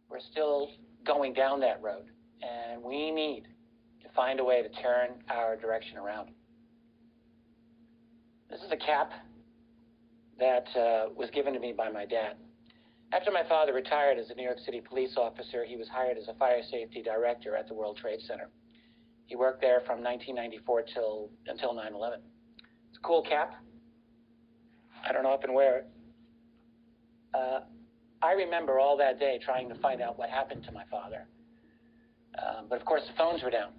We're still going down that road, and we need to find a way to turn our direction around. This is a cap that was given to me by my dad. After my father retired as a New York City police officer, he was hired as a fire safety director at the World Trade Center. He worked there from 1994 until 9/11. It's a cool cap. I don't often wear it. I remember all that day trying to find out what happened to my father. But of course, the phones were down.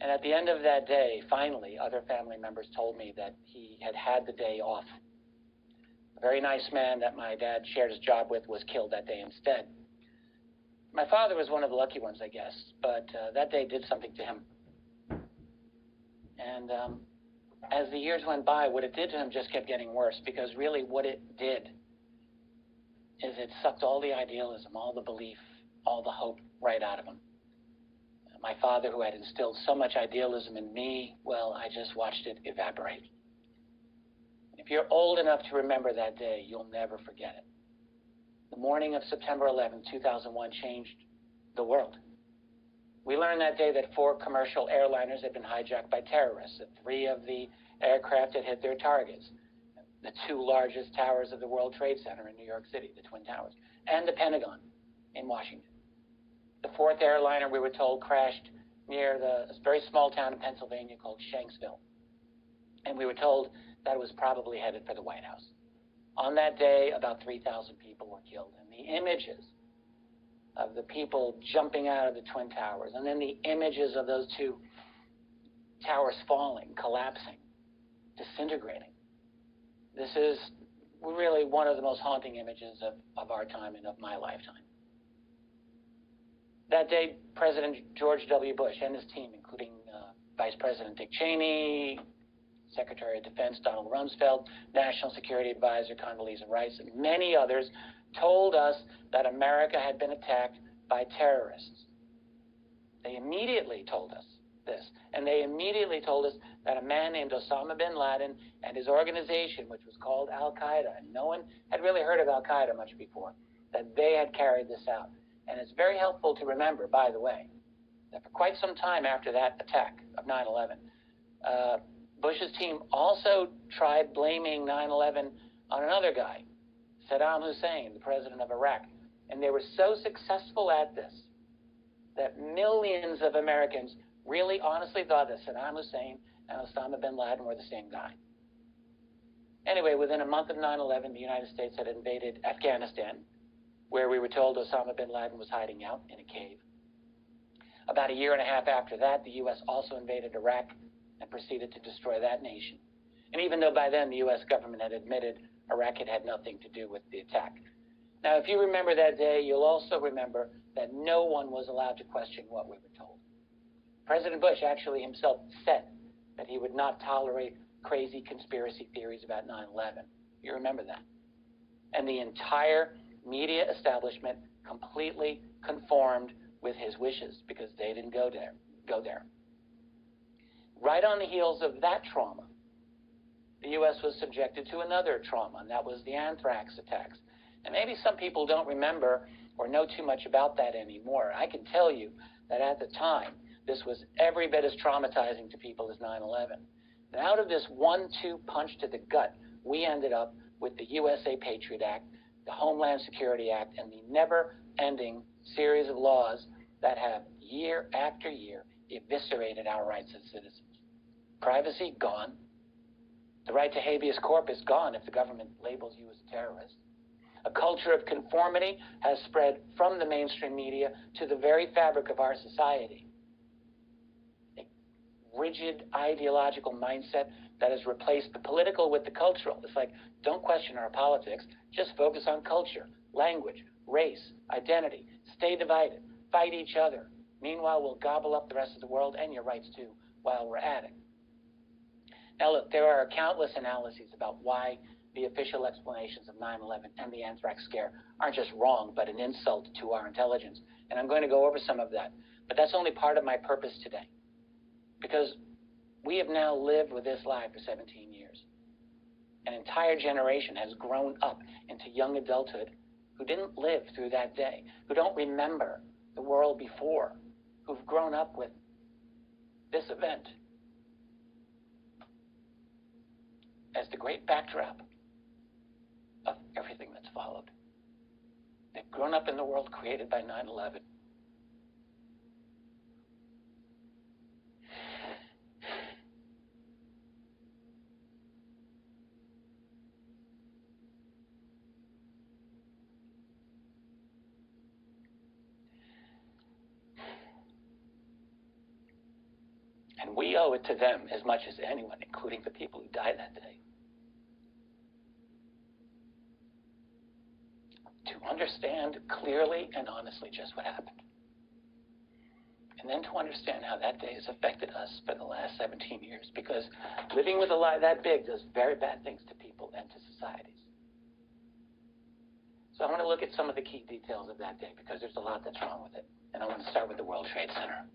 And at the end of that day, finally, other family members told me that he had had the day off. A very nice man that my dad shared his job with was killed that day instead. My father was one of the lucky ones, I guess, but that day did something to him. And as the years went by, what it did to him just kept getting worse, because really what it did is it sucked all the idealism, all the belief, all the hope right out of him. My father, who had instilled so much idealism in me, well, I just watched it evaporate. If you're old enough to remember that day, you'll never forget it. The morning of September 11, 2001 changed the world. We learned that day that 4 commercial airliners had been hijacked by terrorists, that 3 of the aircraft had hit their targets. The 2 largest towers of the World Trade Center in New York City, the Twin Towers, and the Pentagon in Washington. The 4th airliner, we were told, crashed near this very small town in Pennsylvania called Shanksville. And we were told that it was probably headed for the White House. On that day, about 3,000 people were killed. And the images of the people jumping out of the Twin Towers, and then the images of those 2 towers falling, collapsing, disintegrating. This is really one of the most haunting images of our time and of my lifetime. That day, President George W. Bush and his team, including Vice President Dick Cheney, Secretary of Defense Donald Rumsfeld, National Security Advisor Condoleezza Rice, and many others, told us that America had been attacked by terrorists. They immediately told us this, and they immediately told us that a man named Osama bin Laden and his organization, which was called Al-Qaeda, and no one had really heard of Al-Qaeda much before, that they had carried this out. And it's very helpful to remember, by the way, that for quite some time after that attack of 9/11, Bush's team also tried blaming 9/11 on another guy, Saddam Hussein, the president of Iraq. And they were so successful at this that millions of Americans really honestly thought that Saddam Hussein and Osama bin Laden were the same guy. Anyway, within a month of 9/11, the United States had invaded Afghanistan, where we were told Osama bin Laden was hiding out in a cave. About a year and a half after that, the U.S. also invaded Iraq and proceeded to destroy that nation. And even though by then the U.S. government had admitted Iraq had had nothing to do with the attack. Now, if you remember that day, you'll also remember that no one was allowed to question what we were told. President Bush actually himself said that he would not tolerate crazy conspiracy theories about 9/11. You remember that. And the entire media establishment completely conformed with his wishes because they didn't go there. Right on the heels of that trauma, the U.S. was subjected to another trauma, and that was the anthrax attacks. And maybe some people don't remember or know too much about that anymore. I can tell you that at the time, this was every bit as traumatizing to people as 9/11. And out of this 1-2 punch to the gut, we ended up with the USA Patriot Act, the Homeland Security Act, and the never-ending series of laws that have, year after year, eviscerated our rights as citizens. Privacy, gone. The right to habeas corpus, gone if the government labels you as a terrorist. A culture of conformity has spread from the mainstream media to the very fabric of our society. A rigid ideological mindset that has replaced the political with the cultural. It's like, don't question our politics, just focus on culture, language, race, identity, stay divided, fight each other. Meanwhile, we'll gobble up the rest of the world and your rights too while we're at it. Now look, there are countless analyses about why the official explanations of 9/11 and the anthrax scare aren't just wrong, but an insult to our intelligence. And I'm going to go over some of that. But that's only part of my purpose today. Because we have now lived with this lie for 17 years. An entire generation has grown up into young adulthood who didn't live through that day, who don't remember the world before, who've grown up with this event as the great backdrop of everything that's followed. They've grown up in the world created by 9/11. And we owe it to them as much as anyone, including the people who died that day, to understand clearly and honestly just what happened. And then to understand how that day has affected us for the last 17 years, because living with a lie that big does very bad things to people and to societies. So I want to look at some of the key details of that day, because there's a lot that's wrong with it. And I want to start with the World Trade Center.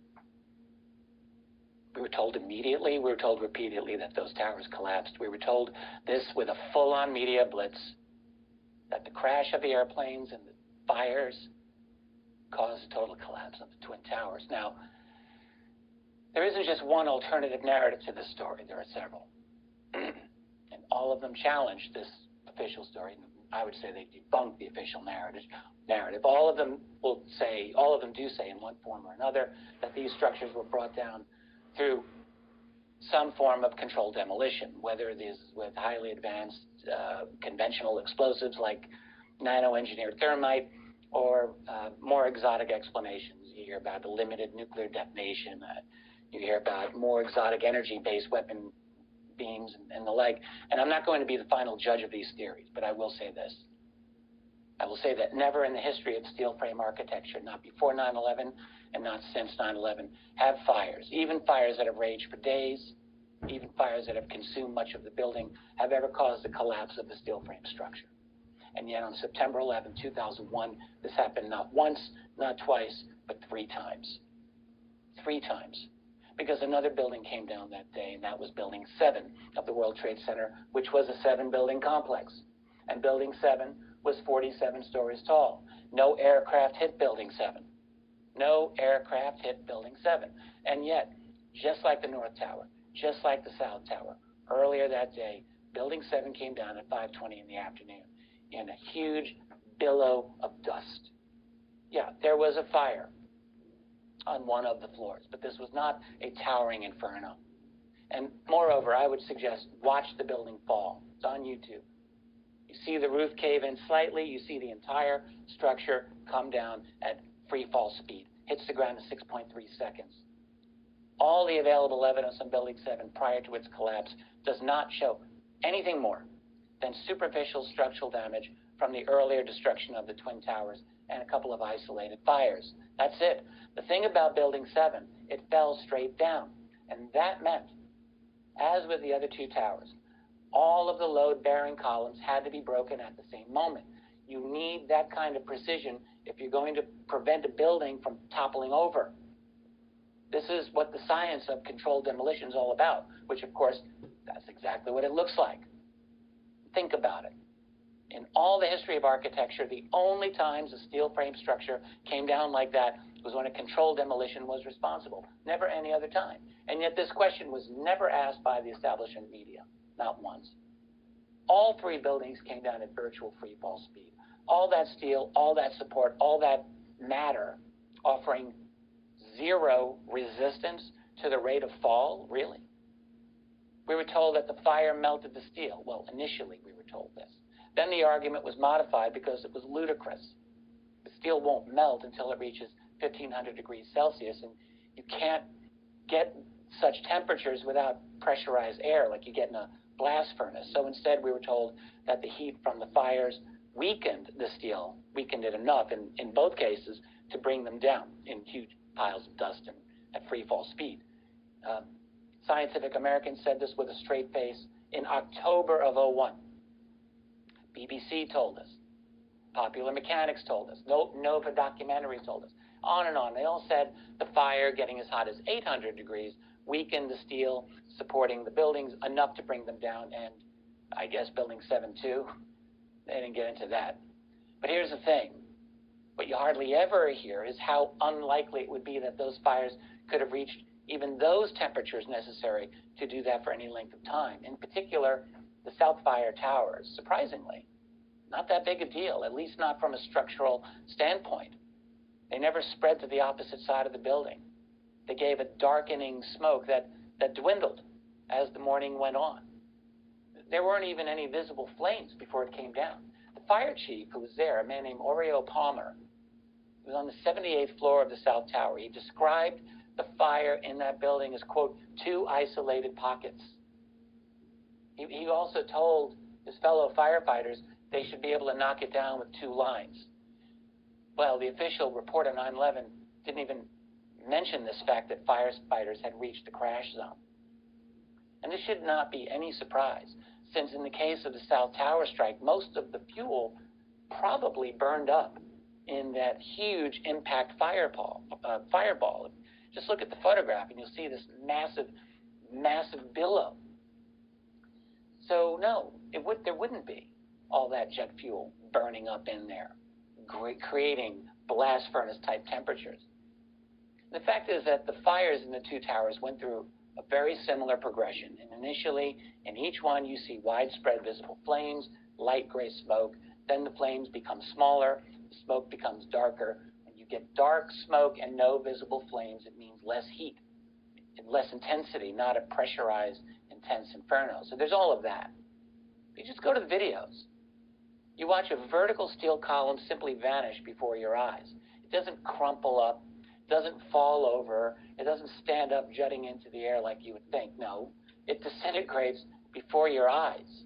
We were told immediately, we were told repeatedly that those towers collapsed. We were told this with a full-on media blitz, that the crash of the airplanes and the fires caused a total collapse of the Twin Towers. Now, there isn't just one alternative narrative to this story. There are several. And all of them challenge this official story. I would say they debunk the official narrative. All of them do say in one form or another that these structures were brought down through some form of controlled demolition, whether it is with highly advanced conventional explosives like nano-engineered thermite, or more exotic explanations. You hear about the limited nuclear detonation. You hear about more exotic energy-based weapon beams and the like. And I'm not going to be the final judge of these theories, but I will say this. I will say that never in the history of steel frame architecture, not before 9/11 and not since 9/11, have fires, even fires that have raged for days, even fires that have consumed much of the building, have ever caused the collapse of the steel frame structure. And yet on September 11, 2001, this happened not once, not twice, but 3 times. 3 times. Because another building came down that day, and that was Building 7 of the World Trade Center, which was a 7-building complex. And Building 7 was 47 stories tall. No aircraft hit Building 7. No aircraft hit Building 7. And yet, just like the North Tower, just like the South Tower, earlier that day, Building 7 came down at 5:20 in the afternoon in a huge billow of dust. Yeah, there was a fire on one of the floors, but this was not a towering inferno. And moreover, I would suggest watch the building fall. It's on YouTube. You see the roof cave in slightly, you see the entire structure come down at free fall speed, hits the ground in 6.3 seconds. All the available evidence on Building 7 prior to its collapse does not show anything more than superficial structural damage from the earlier destruction of the Twin Towers and a couple of isolated fires. That's it. The thing about Building 7, it fell straight down. And that meant, as with the other 2 towers, all of the load-bearing columns had to be broken at the same moment. You need that kind of precision if you're going to prevent a building from toppling over. This is what the science of controlled demolition is all about, which, of course, that's exactly what it looks like. Think about it. In all the history of architecture, the only times a steel frame structure came down like that was when a controlled demolition was responsible. Never any other time. And yet this question was never asked by the establishment media, not once. All 3 buildings came down at virtual free fall speed. All that steel, all that support, all that matter offering 0 resistance to the rate of fall, really? We were told that the fire melted the steel. Well, initially we were told this. Then the argument was modified because it was ludicrous. The steel won't melt until it reaches 1,500 degrees Celsius, and you can't get such temperatures without pressurized air like you get in a blast furnace. So instead we were told that the heat from the fires weakened the steel, weakened it enough in both cases to bring them down in huge piles of dust and at free fall speed. Scientific American said this with a straight face in October of 2001. BBC told us. Popular Mechanics told us. Nova Documentary told us. On and on. They all said the fire getting as hot as 800 degrees weakened the steel supporting the buildings enough to bring them down, and I guess Building 7 too. They didn't get into that. But here's the thing. What you hardly ever hear is how unlikely it would be that those fires could have reached even those temperatures necessary to do that for any length of time. In particular, the South Fire Towers, surprisingly, not that big a deal, at least not from a structural standpoint. They never spread to the opposite side of the building. They gave a darkening smoke that dwindled as the morning went on. There weren't even any visible flames before it came down. The fire chief who was there, a man named Oreo Palmer, was on the 78th floor of the South Tower. He described the fire in that building as, quote, two isolated pockets. He also told his fellow firefighters they should be able to knock it down with two lines. Well, the official report on 9/11 didn't even mention this fact that firefighters had reached the crash zone. And this should not be any surprise, since in the case of the South Tower strike, most of the fuel probably burned up in that huge impact fireball. Just look at the photograph and you'll see this massive billow. So no, there wouldn't be all that jet fuel burning up in there, creating blast furnace type temperatures. The fact is that the fires in the two towers went through a very similar progression. And initially, in each one, you see widespread visible flames, light gray smoke. Then the flames become smaller, the smoke becomes darker. When you get dark smoke and no visible flames, it means less heat, less intensity, not a pressurized, intense inferno. So there's all of that. You just go to the videos. You watch a vertical steel column simply vanish before your eyes. It doesn't crumple up, doesn't fall over, it doesn't stand up jutting into the air like you would think. No, it disintegrates before your eyes.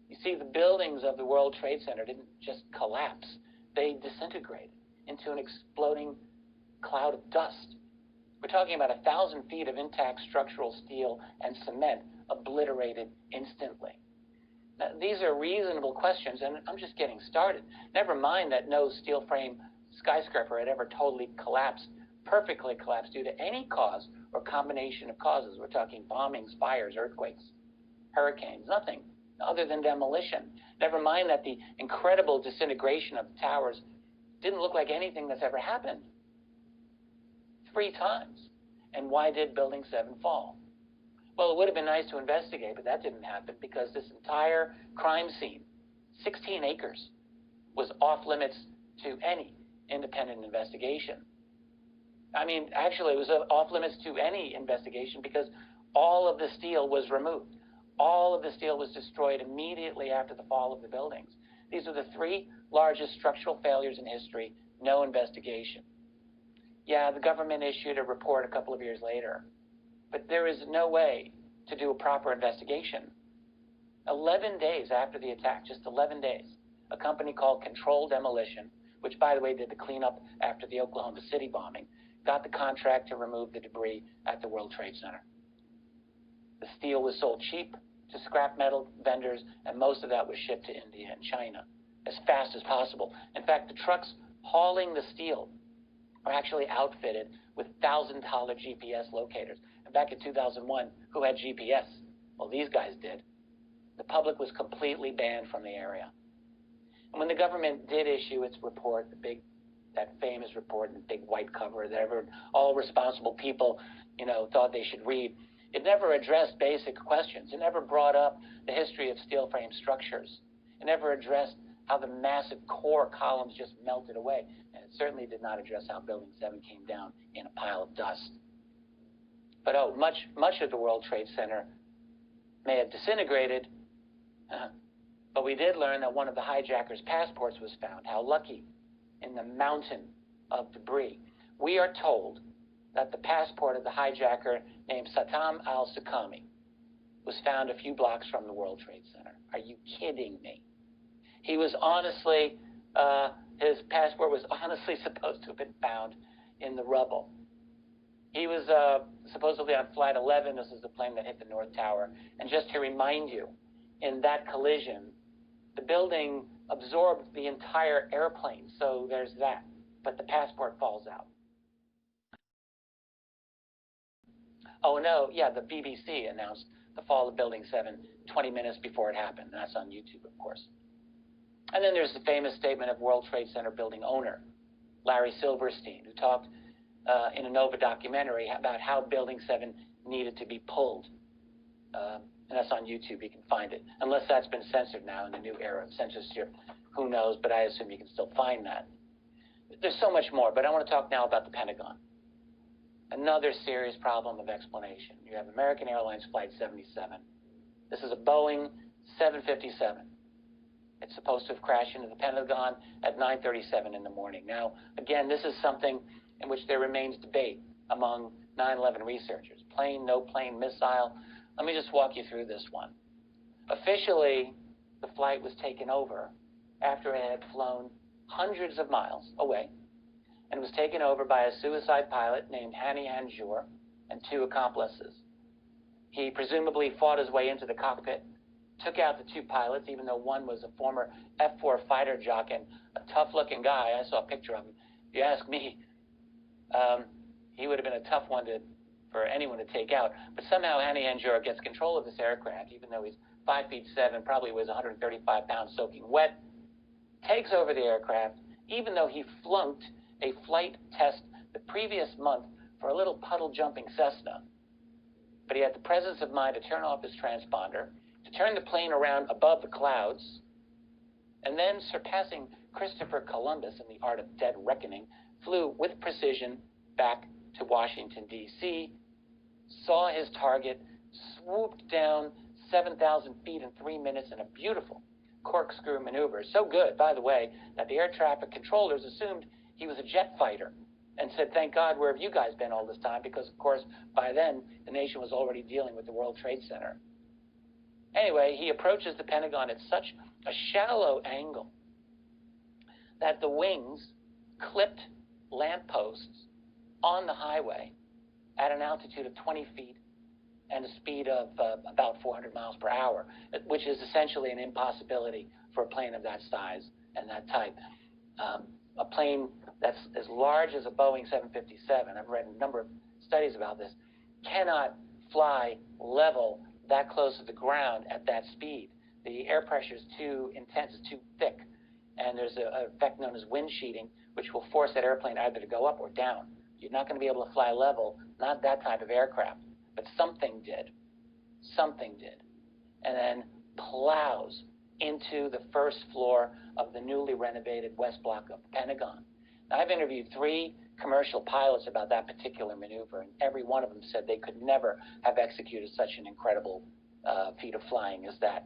You see, the buildings of the World Trade Center didn't just collapse. They disintegrated into an exploding cloud of dust. We're talking about 1,000 feet of intact structural steel and cement obliterated instantly. Now, these are reasonable questions, and I'm just getting started. Never mind that no steel frame skyscraper had ever totally collapsed, perfectly collapsed due to any cause or combination of causes. We're talking bombings, fires, earthquakes, hurricanes, nothing other than demolition. Never mind that the incredible disintegration of the towers didn't look like anything that's ever happened. 3 times. And why did Building 7 fall? Well, it would have been nice to investigate, but that didn't happen because this entire crime scene, 16 acres, was off limits to any independent investigation. I mean, actually, it was off limits to any investigation because all of the steel was removed. All of the steel was destroyed immediately after the fall of the buildings. These are the 3 largest structural failures in history, no investigation. Yeah, the government issued a report a couple of years later, but there is no way to do a proper investigation. 11 days after the attack, just 11 days, a company called Controlled Demolition, which, by the way, did the cleanup after the Oklahoma City bombing, got the contract to remove the debris at the World Trade Center. The steel was sold cheap to scrap metal vendors, and most of that was shipped to India and China as fast as possible. In fact, the trucks hauling the steel are actually outfitted with $1,000 GPS locators. And back in 2001, who had GPS? Well, these guys did. The public was completely banned from the area. And when the government did issue its report, that famous report in the big white cover that all responsible people, thought they should read, it never addressed basic questions. It never brought up the history of steel frame structures. It never addressed how the massive core columns just melted away. And it certainly did not address how Building 7 came down in a pile of dust. But much of the World Trade Center may have disintegrated, but we did learn that one of the hijackers' passports was found. How lucky, in the mountain of debris. We are told that the passport of the hijacker named Satam al-Sakami was found a few blocks from the World Trade Center. Are you kidding me? He was honestly, his passport was honestly supposed to have been found in the rubble. He was supposedly on Flight 11. This is the plane that hit the North Tower. And just to remind you, in that collision, the building absorbed the entire airplane. So there's that. But the passport falls out. Oh, no, yeah, the BBC announced the fall of Building 7 20 minutes before it happened. That's on YouTube, of course. And then there's the famous statement of World Trade Center building owner, Larry Silverstein, who talked in a Nova documentary about how Building 7 needed to be pulled. And that's on YouTube. You can find it. Unless that's been censored now in the new era of censorship. Who knows? But I assume you can still find that. There's so much more, but I want to talk now about the Pentagon. Another serious problem of explanation. You have American Airlines Flight 77. This is a Boeing 757. It's supposed to have crashed into the Pentagon at 9:37 in the morning. Now, again, this is something in which there remains debate among 9/11 researchers. Plane, no plane, missile. Let me just walk you through this one. Officially, the flight was taken over after it had flown hundreds of miles away, and was taken over by a suicide pilot named Hani Hanjour and two accomplices. He presumably fought his way into the cockpit, took out the two pilots, even though one was a former F-4 fighter jock and a tough-looking guy. I saw a picture of him. If you ask me, he would have been a tough one for anyone to take out. But somehow Hani Hanjour gets control of this aircraft, even though he's 5'7", probably weighs 135 pounds soaking wet, takes over the aircraft, even though he flunked a flight test the previous month for a little puddle-jumping Cessna. But he had the presence of mind to turn off his transponder, to turn the plane around above the clouds, and then, surpassing Christopher Columbus in the art of dead reckoning, flew with precision back to Washington, D.C., saw his target, swooped down 7,000 feet in 3 minutes in a beautiful corkscrew maneuver. So good, by the way, that the air traffic controllers assumed he was a jet fighter and said, "Thank God, where have you guys been all this time?" Because, of course, by then, the nation was already dealing with the World Trade Center. Anyway, he approaches the Pentagon at such a shallow angle that the wings clipped lampposts on the highway at an altitude of 20 feet and a speed of about 400 miles per hour, which is essentially an impossibility for a plane of that size and that type. A plane that's as large as a Boeing 757, I've read a number of studies about this, cannot fly level that close to the ground at that speed. The air pressure is too intense, it's too thick, and there's an effect known as wind sheeting, which will force that airplane either to go up or down. You're not going to be able to fly level, not that type of aircraft, but something did. Something did. And then plows into the first floor of the newly renovated West Block of the Pentagon. Now, I've interviewed 3 commercial pilots about that particular maneuver, and every one of them said they could never have executed such an incredible feat of flying as that.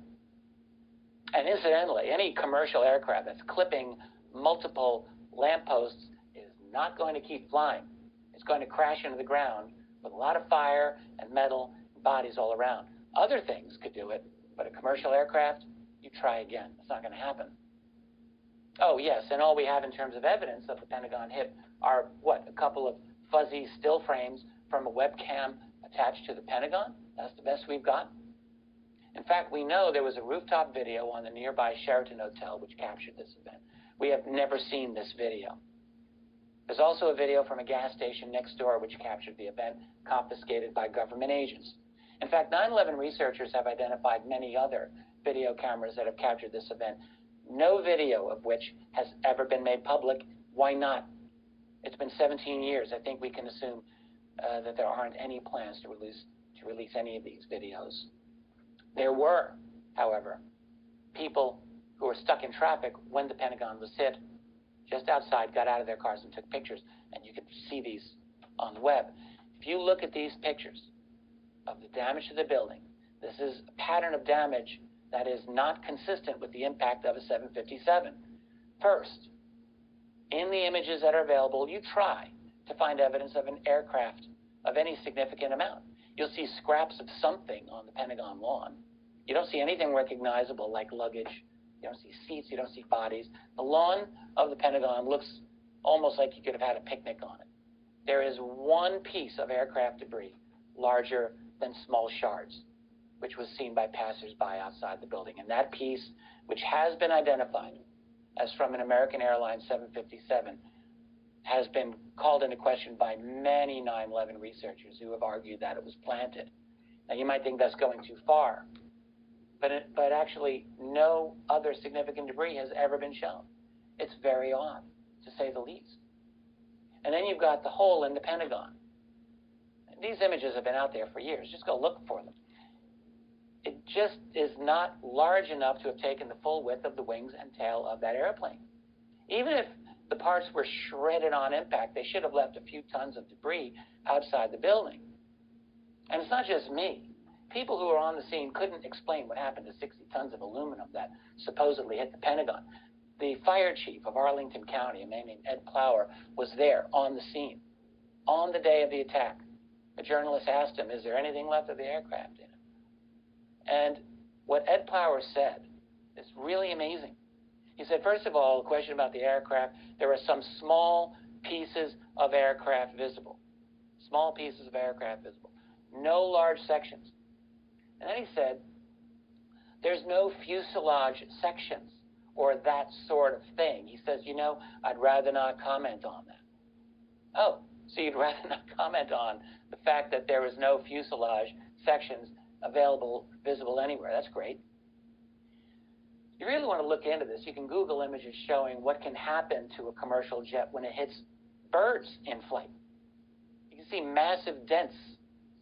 And incidentally, any commercial aircraft that's clipping multiple lampposts is not going to keep flying. It's going to crash into the ground with a lot of fire and metal and bodies all around. Other things could do it, but a commercial aircraft, you try again. It's not going to happen. Oh, yes, and all we have in terms of evidence of the Pentagon hit are, what, a couple of fuzzy still frames from a webcam attached to the Pentagon? That's the best we've got. In fact, we know there was a rooftop video on the nearby Sheraton Hotel which captured this event. We have never seen this video. There's also a video from a gas station next door which captured the event, confiscated by government agents. In fact, 9/11 researchers have identified many other video cameras that have captured this event, no video of which has ever been made public. Why not? It's been 17 years. I think we can assume that there aren't any plans to release any of these videos. There were, however, people who were stuck in traffic when the Pentagon was hit, just outside, got out of their cars and took pictures, and you can see these on the web. If you look at these pictures of the damage to the building, this is a pattern of damage that is not consistent with the impact of a 757. First, in the images that are available, you try to find evidence of an aircraft of any significant amount. You'll see scraps of something on the Pentagon lawn. You don't see anything recognizable like luggage. You don't see seats. You don't see bodies. The lawn of the Pentagon looks almost like you could have had a picnic on it. There is one piece of aircraft debris larger than small shards, which was seen by passersby outside the building. And that piece, which has been identified as from an American Airlines 757, has been called into question by many 9/11 researchers who have argued that it was planted. Now, you might think that's going too far. but actually no other significant debris has ever been shown. It's very odd, to say the least. And then you've got the hole in the Pentagon. These images have been out there for years. Just go look for them. It just is not large enough to have taken the full width of the wings and tail of that airplane. Even if the parts were shredded on impact, they should have left a few tons of debris outside the building. And it's not just me. People who were on the scene couldn't explain what happened to 60 tons of aluminum that supposedly hit the Pentagon. The fire chief of Arlington County, a man named Ed Plower, was there on the scene on the day of the attack. A journalist asked him, "Is there anything left of the aircraft in it?" And what Ed Plower said is really amazing. He said, first of all, the question about the aircraft, there are some small pieces of aircraft visible. Small pieces of aircraft visible. No large sections. And then he said, there's no fuselage sections or that sort of thing. He says, I'd rather not comment on that. Oh, so you'd rather not comment on the fact that there was no fuselage sections available, visible anywhere. That's great. You really want to look into this. You can Google images showing what can happen to a commercial jet when it hits birds in flight. You can see massive dents,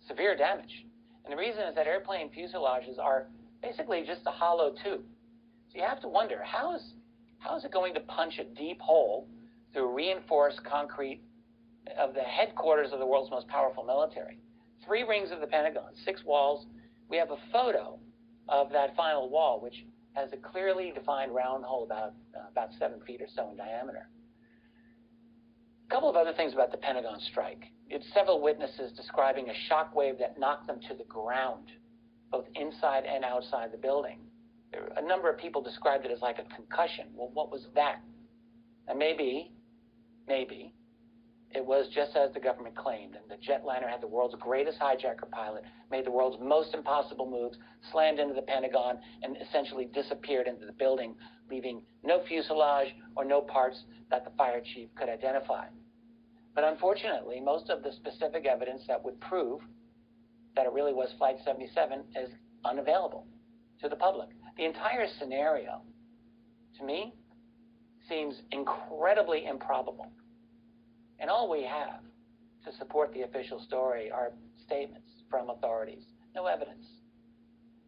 severe damage. And the reason is that airplane fuselages are basically just a hollow tube. So you have to wonder, how is it going to punch a deep hole through reinforced concrete of the headquarters of the world's most powerful military? 3 rings of the Pentagon, 6 walls. We have a photo of that final wall, which has a clearly defined round hole about 7 feet or so in diameter. A couple of other things about the Pentagon strike. It's several witnesses describing a shock wave that knocked them to the ground, both inside and outside the building. A number of people described it as like a concussion. Well, what was that? And maybe, it was just as the government claimed, and the jetliner had the world's greatest hijacker pilot, made the world's most impossible moves, slammed into the Pentagon, and essentially disappeared into the building, leaving no fuselage or no parts that the fire chief could identify. But unfortunately, most of the specific evidence that would prove that it really was Flight 77 is unavailable to the public. The entire scenario, to me, seems incredibly improbable. And all we have to support the official story are statements from authorities, no evidence.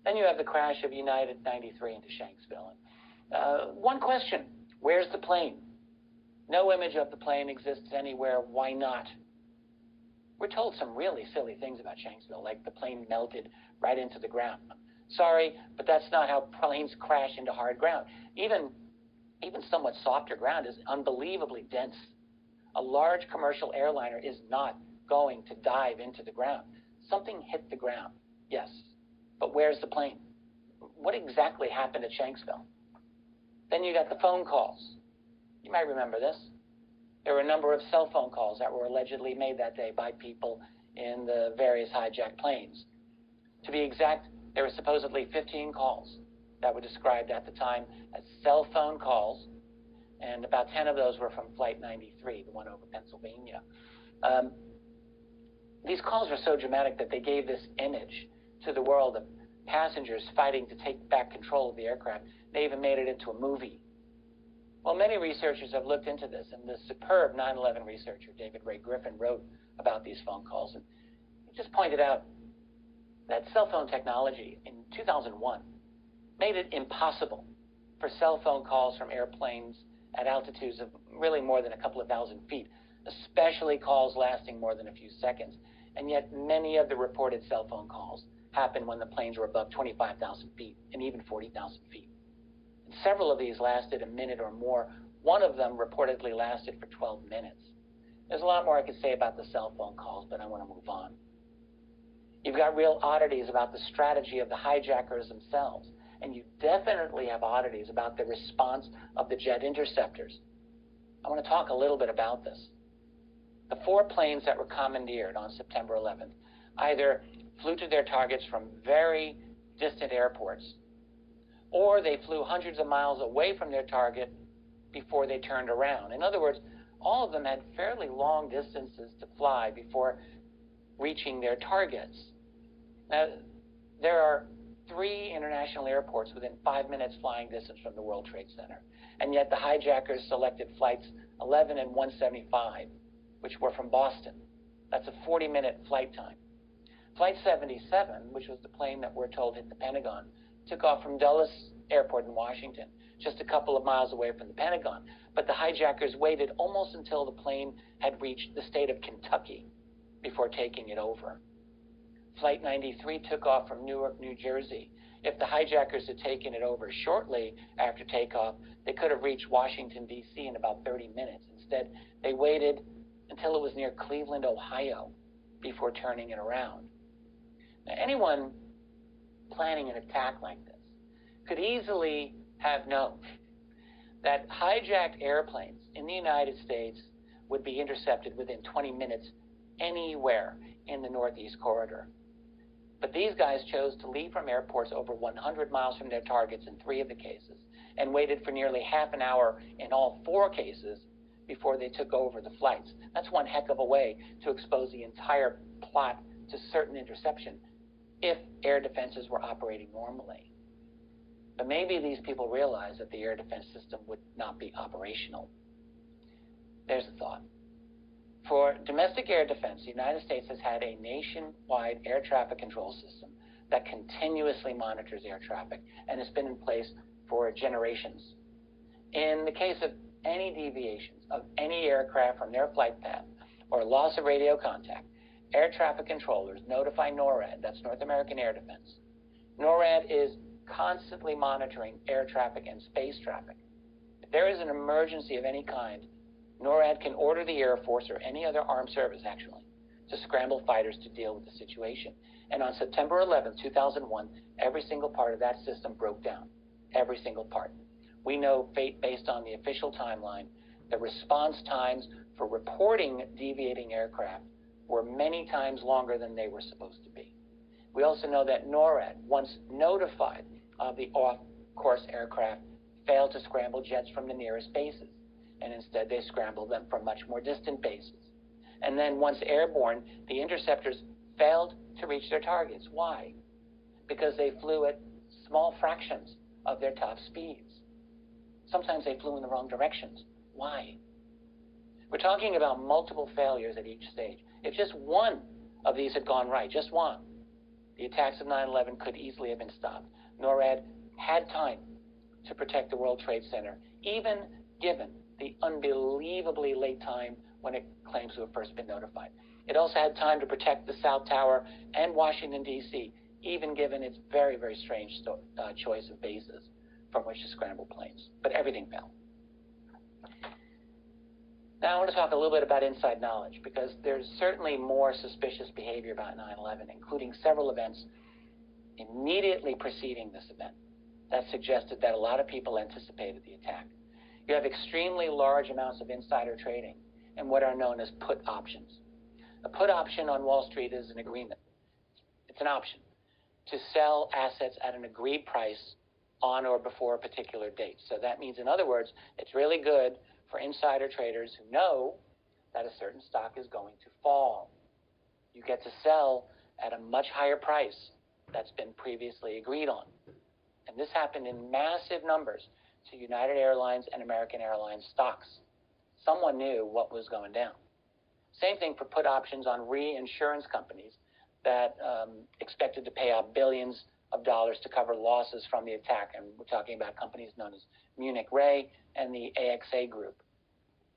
Then you have the crash of United 93 into Shanksville. One question, where's the plane? No image of the plane exists anywhere. Why not? We're told some really silly things about Shanksville, like the plane melted right into the ground. Sorry, but that's not how planes crash into hard ground. Even somewhat softer ground is unbelievably dense. A large commercial airliner is not going to dive into the ground. Something hit the ground, yes. But where's the plane? What exactly happened at Shanksville? Then you got the phone calls. You might remember this. There were a number of cell phone calls that were allegedly made that day by people in the various hijacked planes. To be exact, there were supposedly 15 calls that were described at the time as cell phone calls, and about 10 of those were from Flight 93, the one over Pennsylvania. These calls were so dramatic that they gave this image to the world of passengers fighting to take back control of the aircraft. They even made it into a movie. Well, many researchers have looked into this, and the superb 9/11 researcher, David Ray Griffin, wrote about these phone calls. And he just pointed out that cell phone technology in 2001 made it impossible for cell phone calls from airplanes at altitudes of really more than a couple of thousand feet, especially calls lasting more than a few seconds. And yet many of the reported cell phone calls happened when the planes were above 25,000 feet and even 40,000 feet. And several of these lasted a minute or more. One of them reportedly lasted for 12 minutes. There's a lot more I could say about the cell phone calls, but I want to move on. You've got real oddities about the strategy of the hijackers themselves. And you definitely have oddities about the response of the jet interceptors. I want to talk a little bit about this. The 4 planes that were commandeered on September 11th either flew to their targets from very distant airports, or they flew hundreds of miles away from their target before they turned around. In other words, all of them had fairly long distances to fly before reaching their targets. Now, there are 3 international airports within 5 minutes flying distance from the World Trade Center. And yet the hijackers selected flights 11 and 175, which were from Boston. That's a 40-minute flight time. Flight 77, which was the plane that we're told hit the Pentagon, took off from Dulles Airport in Washington, just a couple of miles away from the Pentagon. But the hijackers waited almost until the plane had reached the state of Kentucky before taking it over. Flight 93 took off from Newark, New Jersey. If the hijackers had taken it over shortly after takeoff, they could have reached Washington, D.C. in about 30 minutes. Instead, they waited until it was near Cleveland, Ohio, before turning it around. Now, anyone planning an attack like this could easily have known that hijacked airplanes in the United States would be intercepted within 20 minutes anywhere in the Northeast Corridor. But these guys chose to leave from airports over 100 miles from their targets in 3 of the cases and waited for nearly half an hour in all 4 cases before they took over the flights. That's one heck of a way to expose the entire plot to certain interception if air defenses were operating normally. But maybe these people realized that the air defense system would not be operational. There's a thought. For domestic air defense, the United States has had a nationwide air traffic control system that continuously monitors air traffic, and it's been in place for generations. In the case of any deviations of any aircraft from their flight path or loss of radio contact, air traffic controllers notify NORAD, that's North American Air Defense. NORAD is constantly monitoring air traffic and space traffic. If there is an emergency of any kind, NORAD can order the Air Force or any other armed service, actually, to scramble fighters to deal with the situation. And on September 11, 2001, every single part of that system broke down. Every single part. We know, based on the official timeline, the response times for reporting deviating aircraft were many times longer than they were supposed to be. We also know that NORAD, once notified of the off-course aircraft, failed to scramble jets from the nearest bases, and instead they scrambled them from much more distant bases. And then once airborne, the interceptors failed to reach their targets. Why? Because they flew at small fractions of their top speeds. Sometimes they flew in the wrong directions. Why? We're talking about multiple failures at each stage. If just one of these had gone right, just one, the attacks of 9/11 could easily have been stopped. NORAD had time to protect the World Trade Center, even given the unbelievably late time when it claims to have first been notified. It also had time to protect the South Tower and Washington, D.C., even given its very, very strange choice of bases from which to scramble planes. But everything failed. Now I want to talk a little bit about inside knowledge, because there's certainly more suspicious behavior about 9/11, including several events immediately preceding this event that suggested that a lot of people anticipated the attack. You have extremely large amounts of insider trading and what are known as put options. A put option on Wall Street is an agreement. It's an option to sell assets at an agreed price on or before a particular date. So that means, in other words, it's really good for insider traders who know that a certain stock is going to fall. You get to sell at a much higher price that's been previously agreed on. And this happened in massive numbers to United Airlines and American Airlines stocks. Someone knew what was going down. Same thing for put options on reinsurance companies that expected to pay out billions of dollars to cover losses from the attack. And we're talking about companies known as Munich Re and the AXA Group.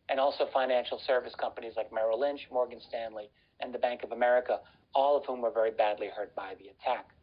And also financial service companies like Merrill Lynch, Morgan Stanley, and the Bank of America, all of whom were very badly hurt by the attack.